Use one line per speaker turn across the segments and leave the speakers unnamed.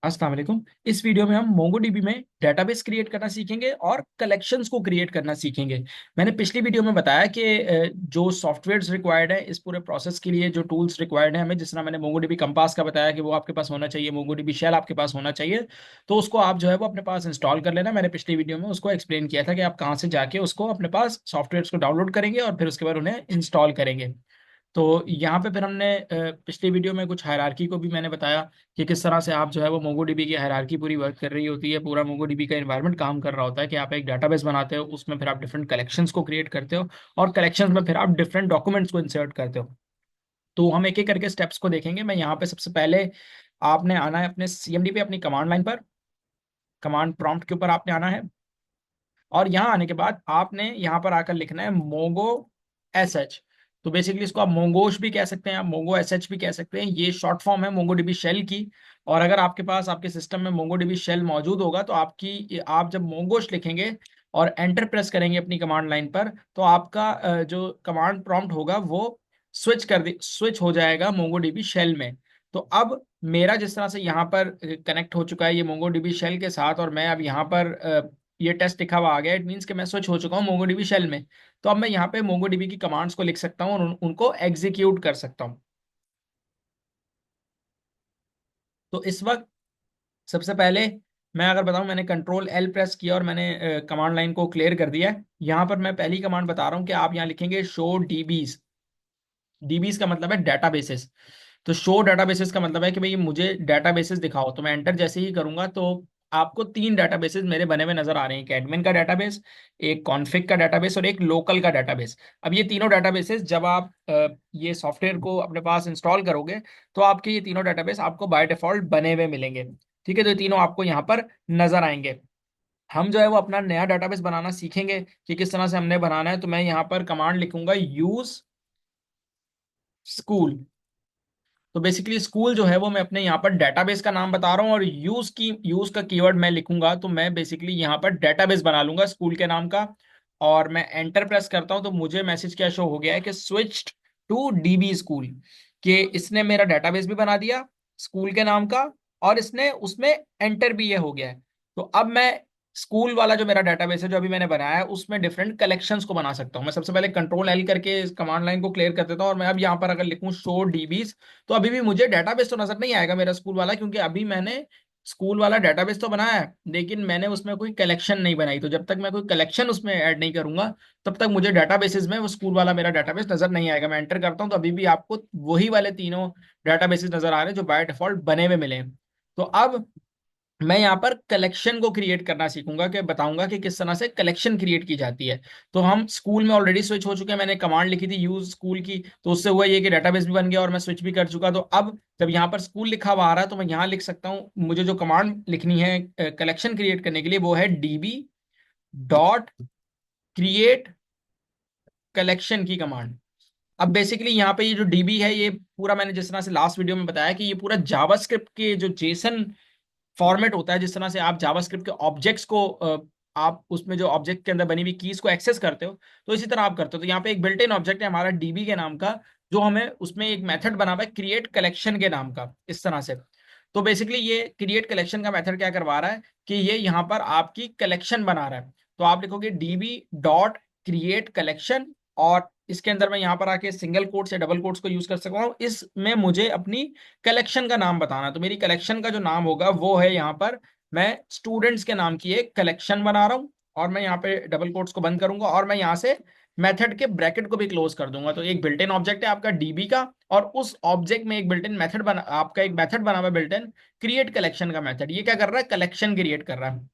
अस्सलाम वालेकुम। इस वीडियो में हम मोंगोडीबी में डेटाबेस क्रिएट करना सीखेंगे और कलेक्शंस को क्रिएट करना सीखेंगे। मैंने पिछली वीडियो में बताया कि जो सॉफ्टवेयर्स रिक्वायर्ड है इस पूरे प्रोसेस के लिए, जो टूल्स रिक्वायर्ड है हमें, जिस तरह मैंने मोंगोडीबी कंपास का बताया कि वो आपके पास होना चाहिए, मोंगोडीबी शेल आपके पास होना चाहिए। तो उसको आप जो है वो अपने पास इंस्टॉल कर लेना। मैंने पिछली वीडियो में उसको एक्सप्लेन किया था कि आप कहाँ से जाके उसको अपने पास सॉफ्टवेयर्स को डाउनलोड करेंगे और फिर उसके बाद उन्हें इंस्टॉल करेंगे। तो यहाँ पे फिर हमने पिछली वीडियो में कुछ हायरार्की को भी मैंने बताया कि किस तरह से आप जो है वो मोंगोडीबी की हायरार्की पूरी वर्क कर रही होती है, पूरा मोंगोडीबी का एनवायरनमेंट काम कर रहा होता है कि आप एक डाटाबेस बनाते हो, उसमें फिर आप डिफरेंट कलेक्शंस को क्रिएट करते हो और कलेक्शंस में फिर आप डिफरेंट डॉक्यूमेंट्स को इंसर्ट करते हो। तो हम एक एक करके स्टेप्स को देखेंगे। मैं यहाँ पे सबसे पहले, आपने आना है अपने सीएमडी पे, अपनी कमांड लाइन पर, कमांड प्रॉम्प्ट के ऊपर आपने आना है। और यहाँ आने के बाद आपने यहाँ पर आकर लिखना है मोंगो एस एच। तो बेसिकली इसको आप मोंगोश भी कह सकते हैं, आप मोंगो एस एच भी कह सकते हैं। ये शॉर्ट फॉर्म है मोंगोडीबी शेल की। और अगर आपके पास आपके सिस्टम में मोंगोडीबी शेल मौजूद होगा तो आप जब मोंगोश लिखेंगे और एंटर प्रेस करेंगे अपनी कमांड लाइन पर, तो आपका जो कमांड प्रॉम्प्ट होगा वो स्विच हो जाएगा मोंगोडीबी शेल में। तो अब मेरा जिस तरह से यहाँ पर कनेक्ट हो चुका है ये मोंगोडीबी शेल के साथ, और मैं अब यहाँ पर ये टेस्ट लिखा हुआ आ गया, इट मीन्स कि मैं स्विच हो चुका हूँ मोंगोडीबी शेल में। तो अब मैं यहाँ पे मोंगोडीबी की कमांड्स को लिख सकता हूँ और उनको एग्जीक्यूट कर सकता हूँ। तो इस वक्त सबसे पहले मैं अगर बताऊं, मैंने कंट्रोल एल प्रेस किया और मैंने कमांड लाइन को क्लियर कर दिया है। यहाँ पर मैं पहली कमांड बता रहा हूँ कि आप यहाँ लिखेंगे शो डीबीज। डीबीज का मतलब है डाटाबेसेस। तो शो डाटाबेसेस का मतलब है कि भाई मुझे डाटाबेसेस दिखाओ। तो मैं एंटर जैसे ही करूंगा तो आपको तीन डाटाबेसेस मेरे बने हुए नजर आ रहे हैं, एक एडमिन का डाटाबेस, एक कॉन्फ़िग का डाटाबेस और एक लोकल का डाटाबेस। अब ये तीनों डाटाबेसेस जब आप ये सॉफ्टवेयर को अपने पास इंस्टॉल करोगे तो आपके ये तीनों डाटाबेस आपको बाय डिफॉल्ट बने हुए मिलेंगे। ठीक है, तो ये तीनों आपको यहाँ पर नजर आएंगे। हम जो है वो अपना नया डाटाबेस बनाना सीखेंगे कि किस तरह से हमने बनाना है। तो मैं यहाँ पर कमांड लिखूंगा यूज स्कूल। तो बेसिकली स्कूल जो है वो मैं अपने यहाँ पर डेटाबेस का नाम बता रहा हूँ, और यूज का कीवर्ड मैं लिखूंगा तो मैं बेसिकली यहाँ पर डेटाबेस बना लूंगा स्कूल के नाम का। और मैं एंटर प्रेस करता हूँ तो मुझे मैसेज क्या शो हो गया है कि स्विच्ड टू डीबी स्कूल, कि इसने मेरा डेटाबेस भी बना दिया स्कूल के नाम का, और इसने उसमें एंटर भी ये हो गया है। तो अब मैं स्कूल वाला जो मेरा डेटाबेस है जो अभी मैंने बनाया है उसमें डिफरेंट कलेक्शंस को बना सकता हूँ। मैं सबसे पहले कंट्रोल एल करके इस कमांड लाइन को क्लियर कर देता हूँ, और मैं अब यहाँ पर अगर लिखूँ शो डीबीज, तो अभी भी मुझे डेटाबेस तो नजर नहीं आएगा मेरा स्कूल वाला, क्योंकि अभी मैंने स्कूल वाला डेटाबेस तो बनाया है लेकिन मैंने उसमें कोई कलेक्शन नहीं बनाई। तो जब तक मैं कोई कलेक्शन उसमें ऐड नहीं करूंगा तब तक मुझे डेटाबेसेस में वो स्कूल वाला मेरा डेटाबेस नजर नहीं आएगा। मैं एंटर करता हूँ तो अभी भी आपको वही वाले तीनों डेटाबेसेस नजर आ रहे हैं जो बाय डिफॉल्ट बने हुए मिले हैं। तो अब मैं यहाँ पर कलेक्शन को क्रिएट करना सीखूंगा, कि बताऊंगा कि किस तरह से कलेक्शन क्रिएट की जाती है। तो हम स्कूल में ऑलरेडी स्विच हो चुके हैं, मैंने कमांड लिखी थी यूज स्कूल की, तो उससे हुआ ये कि डेटाबेस भी बन गया और मैं स्विच भी कर चुका। तो अब जब यहाँ पर स्कूल लिखा हुआ आ रहा है तो मैं यहाँ लिख सकता हूँ, मुझे जो कमांड लिखनी है कलेक्शन क्रिएट करने के लिए वो है डीबी डॉट क्रिएट कलेक्शन की कमांड। अब बेसिकली यहाँ पे ये जो डीबी है ये पूरा, मैंने जिस तरह से लास्ट वीडियो में बताया कि ये पूरा जावास्क्रिप्ट के जो जेसन फॉर्मेट होता है, जिस तरह से आप जावास्क्रिप्ट के ऑब्जेक्ट्स को आप उसमें जो ऑब्जेक्ट के अंदर बनी हुई कीज को एक्सेस करते हो, तो इसी तरह आप करते हो। तो यहाँ पे एक बिल्ट इन ऑब्जेक्ट है हमारा डीबी के नाम का, जो हमें उसमें एक मेथड बना हुआ है क्रिएट कलेक्शन के नाम का, इस तरह से। तो बेसिकली ये क्रिएट कलेक्शन का मेथड क्या करवा रहा है कि ये यहाँ पर आपकी कलेक्शन बना रहा है। तो आप लिखोगे डीबी डॉट क्रिएट कलेक्शन, और इसके अंदर मैं यहाँ पर आके सिंगल कोट्स या डबल कोट्स को यूज कर सकता हूँ। इसमें मुझे अपनी कलेक्शन का नाम बताना है। तो मेरी कलेक्शन का जो नाम होगा वो है, यहाँ पर मैं स्टूडेंट्स के नाम की एक कलेक्शन बना रहा हूँ, और मैं यहाँ पे डबल कोट्स को बंद करूंगा और मैं यहाँ से मेथड के ब्रैकेट को भी क्लोज कर दूंगा। तो एक बिल्ट इन ऑब्जेक्ट है आपका डीबी का, और उस ऑब्जेक्ट में एक बिल्ट इन मेथड बना, आपका एक मेथड बना हुआ है बिल्ट इन क्रिएट कलेक्शन का मेथड। ये क्या कर रहा है, कलेक्शन क्रिएट कर रहा है।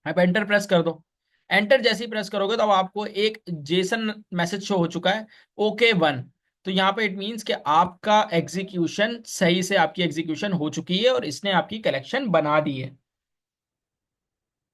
आप एंटर प्रेस कर दो। एंटर जैसे ही प्रेस करोगे तो अब आपको एक जेसन मैसेज शो हो चुका है, ओके वन। तो यहाँ पे इट मींस कि आपका एग्जीक्यूशन सही से, आपकी एग्जीक्यूशन हो चुकी है और इसने आपकी कलेक्शन बना दी है।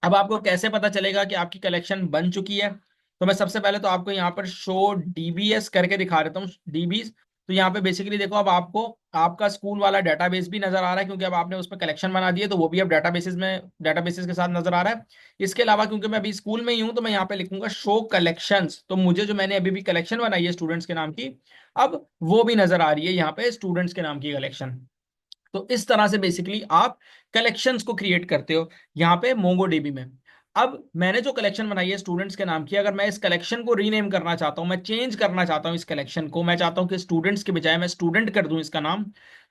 अब आपको कैसे पता चलेगा कि आपकी कलेक्शन बन चुकी है? तो मैं सबसे पहले तो आपको यहाँ पर शो डीबीएस करके दिखा देता हूँ, डीबीज। तो यहाँ पे बेसिकली देखो, अब आपको आपका स्कूल वाला डेटाबेस भी नजर आ रहा है, क्योंकि अब आपने उसमें कलेक्शन बना दिए तो वो भी अब डेटाबेसेस के साथ नजर आ रहा है। इसके अलावा क्योंकि मैं अभी स्कूल में ही हूँ तो मैं यहाँ पे लिखूंगा शो कलेक्शंस। तो मुझे जो मैंने अभी भी कलेक्शन बनाई है स्टूडेंट्स के नाम की, अब वो भी नजर आ रही है यहाँ पे स्टूडेंट्स के नाम की कलेक्शन। तो इस तरह से बेसिकली आप कलेक्शंस को क्रिएट करते हो यहाँ पे मोंगोडीबी में। अब मैंने जो कलेक्शन बनाई है स्टूडेंट्स के नाम की, अगर मैं इस कलेक्शन को रीनेम करना चाहता हूँ, मैं चेंज करना चाहता हूँ इस कलेक्शन को, मैं चाहता हूँ कि स्टूडेंट्स के बजाय मैं स्टूडेंट कर दूं इसका नाम,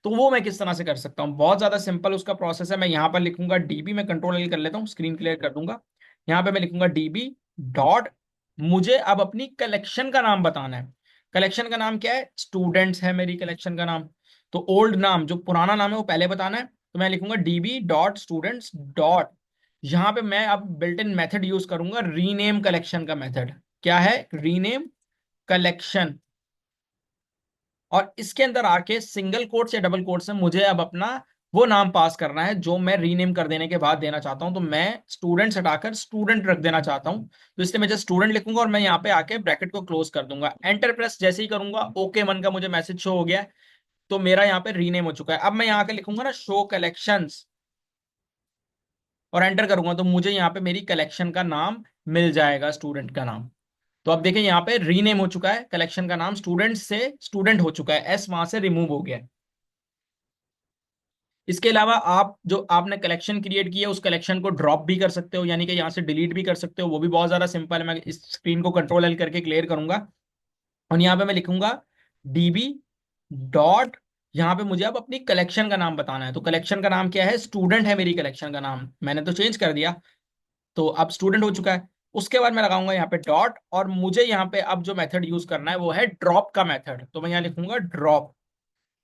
तो वो मैं किस तरह से कर सकता हूँ? बहुत ज्यादा सिंपल उसका प्रोसेस है। मैं यहाँ पर लिखूंगा डीबी, मैं कंट्रोल एल कर लेता हूँ, स्क्रीन क्लियर कर दूंगा। यहाँ पे मैं लिखूंगा डीबी डॉट, मुझे अब अपनी कलेक्शन का नाम बताना है। कलेक्शन का नाम क्या है? स्टूडेंट्स है मेरी कलेक्शन का नाम। तो ओल्ड नाम, जो पुराना नाम है वो पहले बताना है। तो मैं लिखूंगा डीबी डॉट स्टूडेंट्स डॉट, यहां पे मैं अब बिल्ट इन मेथड यूज करूंगा, रीनेम कलेक्शन का मेथड। क्या है? Rename collection. और इसके अंदर आके सिंगल कोट्स या डबल कोट्स में मुझे अब अपना वो नाम पास करना है जो मैं रीनेम कर देने के बाद देना चाहता हूं। तो मैं स्टूडेंट्स हटाकर स्टूडेंट रख देना चाहता हूं, तो इसलिए मैं जस्ट स्टूडेंट लिखूंगा और मैं यहाँ पे आके ब्रैकेट को क्लोज कर दूंगा। एंटर प्रेस जैसे ही करूंगा, ओके मन का मुझे मैसेज शो हो गया है। तो मेरा यहाँ पे रीनेम हो चुका है। अब मैं यहाँ पे लिखूंगा ना शो कलेक्शंस और एंटर करूंगा, तो मुझे यहाँ पे मेरी कलेक्शन का नाम मिल जाएगा, स्टूडेंट का नाम। तो अब देखिए यहाँ पे रीनेम हो चुका है, कलेक्शन का नाम स्टूडेंट से स्टूडेंट हो चुका है, एस वहां से रिमूव हो गया है। इसके अलावा आप जो आपने कलेक्शन क्रिएट की है उस कलेक्शन को ड्रॉप भी कर सकते हो, यानी कि यहाँ से डिलीट भी कर सकते हो। वो भी बहुत ज्यादा सिंपल है। मैं इस स्क्रीन को कंट्रोल एल करके क्लियर करूंगा और यहाँ पे मैं लिखूंगा डीबी डॉट, यहाँ पे मुझे अब अपनी कलेक्शन का नाम बताना है। तो कलेक्शन का नाम क्या है? स्टूडेंट है मेरी कलेक्शन का नाम, मैंने तो चेंज कर दिया, तो अब स्टूडेंट हो चुका है। उसके बाद मैं लगाऊंगा यहाँ पे डॉट, और मुझे यहाँ पे अब जो मेथड यूज करना है वो है ड्रॉप का मेथड। तो मैं यहाँ लिखूंगा ड्रॉप।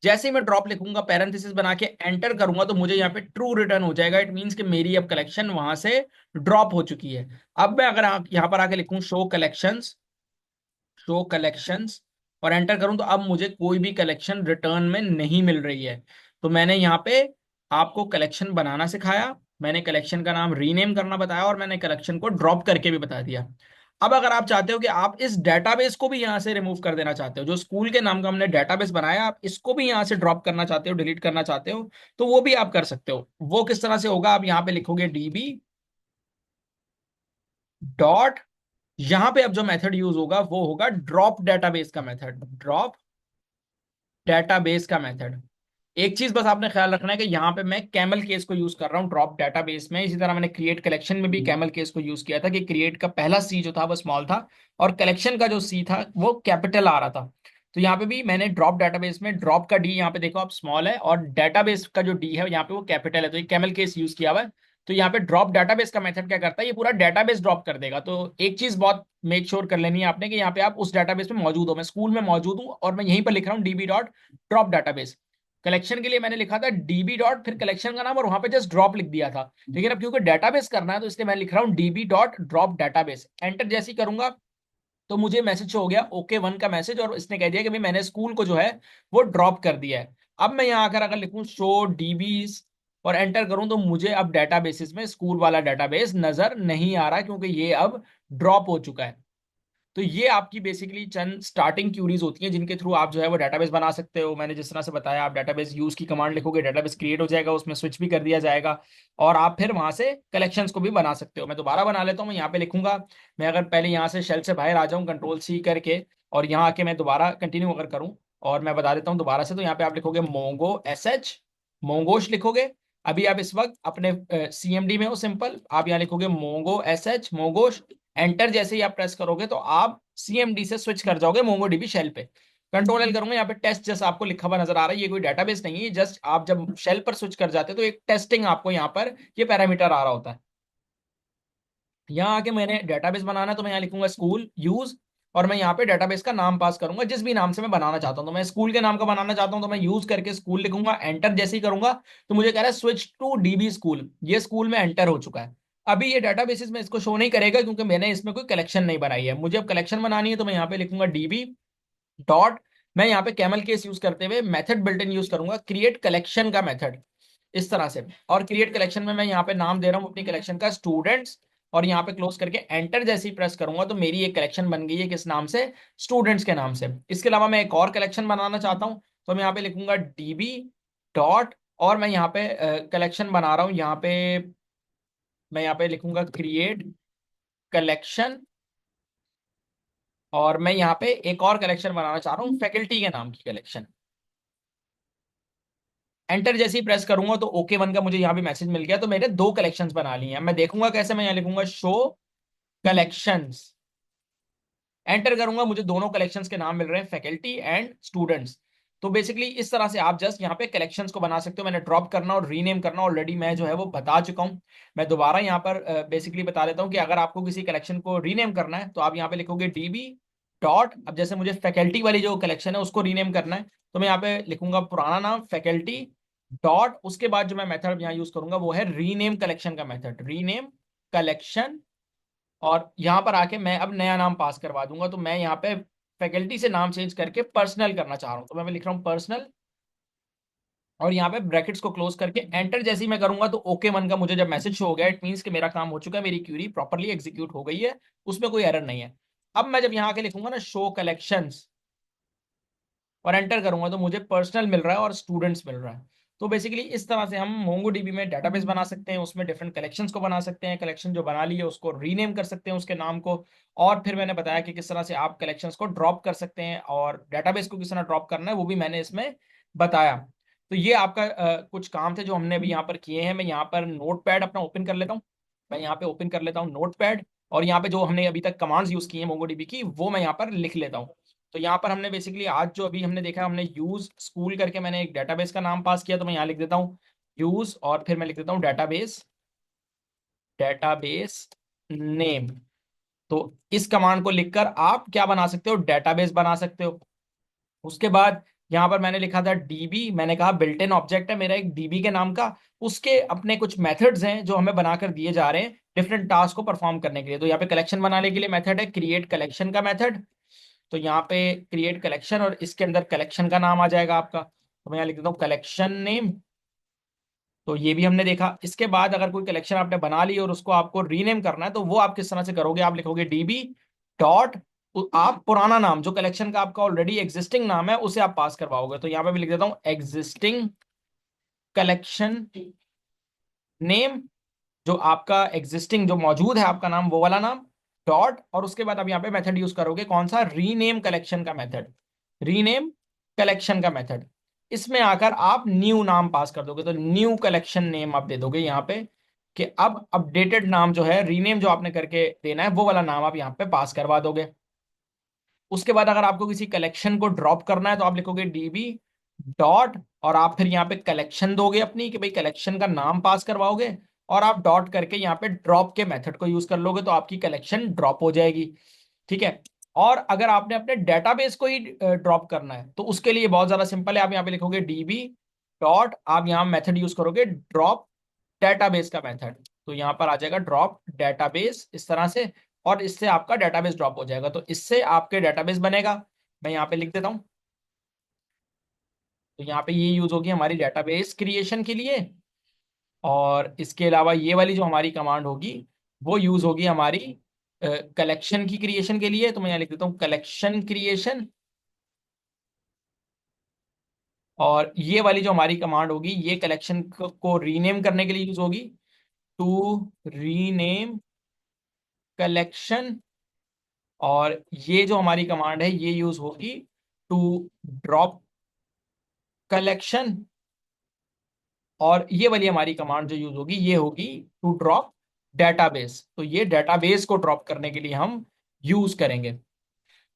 जैसे ही मैं ड्रॉप लिखूंगा, पैरेंथेसिस बना के एंटर करूंगा, तो मुझे यहाँ पे ट्रू रिटर्न हो जाएगा। इट मीन्स कि मेरी अब कलेक्शन वहां से ड्रॉप हो चुकी है। अब मैं अगर यहाँ पर आके लिखूं शो कलेक्शंस, शो कलेक्शंस और एंटर करूं, तो अब मुझे कोई भी कलेक्शन रिटर्न में नहीं मिल रही है। तो मैंने यहाँ पे आपको कलेक्शन बनाना सिखाया, मैंने कलेक्शन का नाम रीनेम करना बताया और मैंने कलेक्शन को ड्रॉप करके भी बता दिया। अब अगर आप चाहते हो कि आप इस डेटाबेस को भी यहाँ से रिमूव कर देना चाहते हो, जो स्कूल के नाम का हमने डेटाबेस बनाया, आप इसको भी यहाँ से ड्रॉप करना चाहते हो, डिलीट करना चाहते हो, तो वो भी आप कर सकते हो। वो किस तरह से होगा? आप यहाँ पे लिखोगे डीबी डॉट, यहाँ पे अब जो मेथड यूज होगा वो होगा ड्रॉप डेटाबेस का मेथड, ड्रॉप डेटाबेस का मेथड। एक चीज बस आपने ख्याल रखना है कि यहाँ पे मैं कैमल केस को यूज कर रहा हूँ ड्रॉप डेटाबेस में। इसी तरह मैंने क्रिएट कलेक्शन में भी कैमल केस को यूज किया था कि क्रिएट का पहला सी जो था वो स्मॉल था और कलेक्शन का जो सी था वो कैपिटल आ रहा था। तो यहाँ पे भी मैंने ड्रॉप डेटाबेस में ड्रॉप का डी, यहाँ पे देखो आप, स्मॉल है और डेटाबेस का जो डी है यहाँ पे वो कैपिटल है, तो ये कैमल केस यूज किया हुआ है। तो यहाँ पे ड्रॉप डेटाबेस का मेथड क्या करता है? ये पूरा डेटाबेस ड्रॉप कर देगा। तो एक चीज बहुत मेक श्योर कर लेनी है आपने कि यहाँ पे आप उस डेटाबेस में मौजूद हो। मैं स्कूल में मौजूद हूँ और मैं यहीं पर लिख रहा हूँ dB dot drop database. Collection के लिए मैंने लिखा था डीबी डॉट फिर कलेक्शन का नाम और वहां पे जस्ट ड्रॉप लिख दिया था, लेकिन अब क्योंकि डेटाबेस करना है तो इसलिए मैं लिख रहा हूँ dB dot drop database. Enter जैसे ही करूंगा तो मुझे मैसेज हो गया ओके वन का मैसेज, और इसने कह दिया कि भाई मैंने स्कूल को जो है वो ड्रॉप कर दिया है। अब मैं यहाँ आकर अगर लिखूं शो डीबीज और एंटर करूं, तो मुझे अब डेटाबेसेस में स्कूल वाला डेटाबेस नजर नहीं आ रहा क्योंकि ये अब ड्रॉप हो चुका है। तो ये आपकी बेसिकली चंद स्टार्टिंग क्यूरीज होती हैं जिनके थ्रू आप जो है वो डेटाबेस बना सकते हो। मैंने जिस तरह से बताया, आप डेटाबेस यूज की कमांड लिखोगे, डेटाबेस क्रिएट हो जाएगा, उसमें स्विच भी कर दिया जाएगा और आप फिर वहां से कलेक्शंस को भी बना सकते हो। मैं दोबारा बना लेता हूँ, मैं यहाँ पे लिखूंगा, मैं अगर पहले यहाँ से शेल से बाहर आ जाऊँ कंट्रोल सी करके और यहाँ आके मैं दोबारा कंटिन्यू अगर करूँ और मैं बता देता हूँ दोबारा से, तो यहाँ पे आप लिखोगे मोंगो एस एच, मोंगोश लिखोगे। अभी आप इस वक्त अपने सीएमडी में हो, सिंपल आप यहाँ लिखोगे मोंगो एस एच मोंगोश। एंटर जैसे ही आप प्रेस करोगे तो आप सीएमडी से स्विच कर जाओगे मोंगोडीबी शेल पे। कंट्रोल एल करूंगा, यहाँ पे टेस्ट जैसा आपको लिखा हुआ नजर आ रहा है, ये कोई डेटाबेस नहीं है, जस्ट आप जब शेल पर स्विच कर जाते हैं तो एक टेस्टिंग आपको यहाँ पर ये पैरामीटर आ रहा होता है। यहाँ आके मैंने डेटाबेस बनाना है तो मैं यहाँ लिखूंगा स्कूल यूज, और मैं यहाँ पे डेटाबेस का नाम पास करूंगा जिस भी नाम से मैं बनाना चाहता हूँ। तो मैं स्कूल के नाम का बनाना चाहता हूँ तो मैं यूज करके स्कूल लिखूंगा। एंटर जैसे ही करूंगा तो मुझे कह रहा है स्विच टू डीबी स्कूल, ये स्कूल में एंटर हो चुका है। अभी ये डेटाबेसेस में इसको शो नहीं करेगा क्योंकि मैंने इसमें कोई कलेक्शन नहीं बनाई है। मुझे अब कलेक्शन बनानी है तो मैं यहाँ पे लिखूंगा डीबी डॉट, मैं यहाँ पे कैमल केस यूज करते हुए मेथड बिल्ट इन यूज करूंगा, क्रिएट कलेक्शन का मेथड, इस तरह से। और क्रिएट कलेक्शन में मैं यहाँ पे नाम दे रहा हूँ अपनी कलेक्शन का स्टूडेंट्स, और यहाँ पे क्लोज करके एंटर जैसे ही प्रेस करूंगा तो मेरी एक कलेक्शन बन गई है, किस नाम से? स्टूडेंट्स के नाम से। इसके अलावा मैं एक और कलेक्शन बनाना चाहता हूँ तो मैं यहाँ पे लिखूंगा डीबी डॉट, और मैं यहाँ पे कलेक्शन बना रहा हूँ, यहाँ पे मैं यहाँ पे लिखूंगा क्रिएट कलेक्शन, और मैं यहाँ पे एक और कलेक्शन बनाना चाह रहा हूँ फैकल्टी के नाम की कलेक्शन। एंटर जैसे ही प्रेस करूंगा तो ओके वन का मुझे यहाँ पे मैसेज मिल गया, तो मेरे दो कलेक्शंस बना लिए हैं। मैं देखूंगा कैसे, मैं यहाँ लिखूंगा शो कलेक्शंस, एंटर करूंगा, मुझे दोनों कलेक्शंस के नाम मिल रहे हैं, फैकल्टी एंड स्टूडेंट्स। तो बेसिकली इस तरह से आप जस्ट यहाँ पे कलेक्शंस को बना सकते हो। मैंने ड्रॉप करना और रीनेम करना ऑलरेडी मैं जो है वो बता चुका हूँ। मैं दोबारा यहाँ पर बेसिकली बता देता हूँ कि अगर आपको किसी कलेक्शन को रीनेम करना है तो आप यहाँ पे लिखोगे डीबी डॉट, अब जैसे मुझे फैकल्टी वाली जो कलेक्शन है उसको रीनेम करना है तो मैं यहाँ पे लिखूंगा पुराना नाम फैकल्टी डॉट, उसके बाद जो मैं मेथड यहाँ यूज करूंगा वो है रीनेम कलेक्शन का मेथड, रीनेम कलेक्शन। और यहां पर आके मैं अब नया नाम पास करवा दूंगा। तो मैं यहाँ पे फैकल्टी से नाम चेंज करके पर्सनल करना चाह रहा हूँ, तो मैं लिख रहा हूँ पर्सनल, और यहाँ पे ब्रैकेट्स को क्लोज करके एंटर जैसे ही मैं करूंगा तो ओके वन का मुझे जब मैसेज शो हो गया, इट मीन्स कि मेरा काम हो चुका है, मेरी क्यूरी प्रॉपरली एग्जीक्यूट हो गई है, उसमें कोई एरर नहीं है। अब मैं जब यहाँ आके लिखूंगा ना शो कलेक्शंस और एंटर करूंगा तो मुझे पर्सनल मिल रहा है और स्टूडेंट्स मिल रहा है। तो बेसिकली इस तरह से हम मोंगोडीबी में डेटाबेस बना सकते हैं, उसमें डिफरेंट कलेक्शंस को बना सकते हैं, कलेक्शन जो बना लिए उसको रीनेम कर सकते हैं उसके नाम को, और फिर मैंने बताया कि किस तरह से आप कलेक्शंस को ड्रॉप कर सकते हैं और डेटाबेस को किस तरह ड्रॉप करना है वो भी मैंने इसमें बताया। तो ये आपका कुछ काम थे जो हमने अभी यहाँ पर किए हैं। मैं यहाँ पर नोट पैड अपना ओपन कर लेता हूँ, मैं यहाँ पे ओपन कर लेता हूँ नोट पैड, और यहाँ पे जो हमने अभी तक कमांड्स यूज की हैं मोंगोडीबी की वो मैं यहाँ पर लिख लेता हूँ। तो यहाँ पर हमने बेसिकली आज जो अभी हमने देखा, हमने यूज स्कूल करके मैंने एक डेटाबेस का नाम पास किया, तो मैं यहाँ लिख देता हूँ यूज, और फिर मैं लिख देता हूँ डेटाबेस, डेटाबेस नेम। तो इस कमांड को लिखकर आप क्या बना सकते हो, डेटाबेस बना सकते हो। उसके बाद यहाँ पर मैंने लिखा था डीबी, मैंने कहा बिल्ट इन ऑब्जेक्ट है मेरा एक डीबी के नाम का, उसके अपने कुछ मेथड्स हैं जो हमें बनाकर दिए जा रहे हैं डिफरेंट टास्क को परफॉर्म करने के लिए। तो यहाँ पे कलेक्शन बनाने के लिए मेथड है क्रिएट कलेक्शन का मेथड, तो यहाँ पे क्रिएट कलेक्शन और इसके अंदर कलेक्शन का नाम आ जाएगा आपका, तो मैं यहाँ लिख देता हूँ कलेक्शन नेम। तो ये भी हमने देखा। इसके बाद अगर कोई कलेक्शन आपने बना ली और उसको आपको रीनेम करना है तो वो आप किस तरह से करोगे, आप लिखोगे डीबी डॉट, आप पुराना नाम जो कलेक्शन का आपका ऑलरेडी एग्जिस्टिंग नाम है उसे आप पास करवाओगे। तो यहाँ पे भी लिख देता हूँ एग्जिस्टिंग कलेक्शन नेम, जो आपका एग्जिस्टिंग जो मौजूद है आपका नाम वो वाला नाम, डॉट, और उसके बाद आप यहाँ पे मेथड यूज करोगे कौन सा, रीनेम कलेक्शन का मेथड, रीनेम कलेक्शन का मेथड। इसमें आकर आप न्यू नाम पास कर दोगे, तो न्यू कलेक्शन नेम आप दे दोगे यहाँ पे, कि अब अपडेटेड नाम जो है, रीनेम जो आपने करके देना है वो वाला नाम आप यहाँ पे पास करवा दोगे। उसके बाद अगर आपको किसी कलेक्शन को ड्रॉप करना है तो आप लिखोगे डीबी डॉट, और आप फिर यहाँ पे कलेक्शन दोगे अपनी, कि भाई कलेक्शन का नाम पास करवाओगे, और आप डॉट करके यहाँ पे ड्रॉप के मेथड को यूज कर लोगे तो आपकी कलेक्शन ड्रॉप हो जाएगी। ठीक है। और अगर आपने अपने डेटाबेस को ही ड्रॉप करना है तो उसके लिए बहुत ज्यादा सिंपल है, आप यहाँ पे लिखोगे डीबी डॉट, आप यहाँ मेथड यूज करोगे ड्रॉप डेटाबेस का मेथड, तो यहाँ पर आ जाएगा ड्रॉप डेटाबेस इस तरह से, और इससे आपका डेटाबेस ड्रॉप हो जाएगा, तो इससे आपके डेटाबेस बनेगा। मैं यहाँ पे लिख देता हूँ, तो यहाँ पे ये यूज होगी हमारी डेटाबेस क्रिएशन के लिए, और इसके अलावा ये वाली जो हमारी कमांड होगी वो यूज होगी हमारी कलेक्शन की क्रिएशन के लिए। तो मैं यहाँ लिख देता हूँ कलेक्शन क्रिएशन, और ये वाली जो हमारी कमांड होगी ये कलेक्शन को रीनेम करने के लिए यूज होगी, टू रीनेम कलेक्शन। और ये जो हमारी कमांड है ये यूज होगी टू ड्रॉप कलेक्शन, और ये वाली हमारी कमांड जो यूज होगी ये होगी टू ड्रॉप डेटाबेस। तो ये डेटाबेस को ड्रॉप करने के लिए हम यूज करेंगे।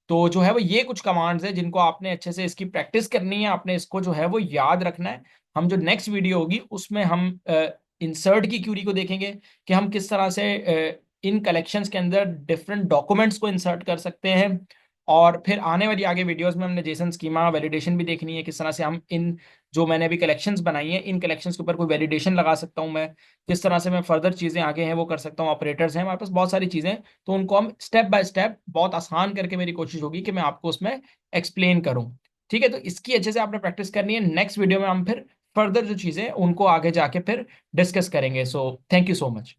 तो जो है वो ये कुछ कमांड्स है जिनको आपने अच्छे से इसकी प्रैक्टिस करनी है, आपने इसको जो है वो याद रखना है। हम जो नेक्स्ट वीडियो होगी उसमें हम इंसर्ट की क्यूरी को देखेंगे कि हम किस तरह से इन कलेक्शंस के अंदर डिफरेंट डॉक्यूमेंट्स को इंसर्ट कर सकते हैं। और फिर आने वाली आगे वीडियोस में हमने जेसन स्कीमा वैलिडेशन भी देखनी है, किस तरह से हम इन जो मैंने अभी कलेक्शंस बनाई हैं इन कलेक्शंस के ऊपर कोई वैलिडेशन लगा सकता हूं मैं, किस तरह से मैं फर्दर चीज़ें आगे हैं वो कर सकता हूँ, ऑपरेटर्स हैं हमारे पास बहुत सारी चीज़ें। तो उनको हम स्टेप बाय स्टेप बहुत आसान करके मेरी कोशिश होगी कि मैं आपको उसमें एक्सप्लेन करूं। ठीक है, तो इसकी अच्छे से आपने प्रैक्टिस करनी है। नेक्स्ट वीडियो में हम फिर फर्दर जो चीज़ें उनको आगे जाके फिर डिस्कस करेंगे। So thank you so much.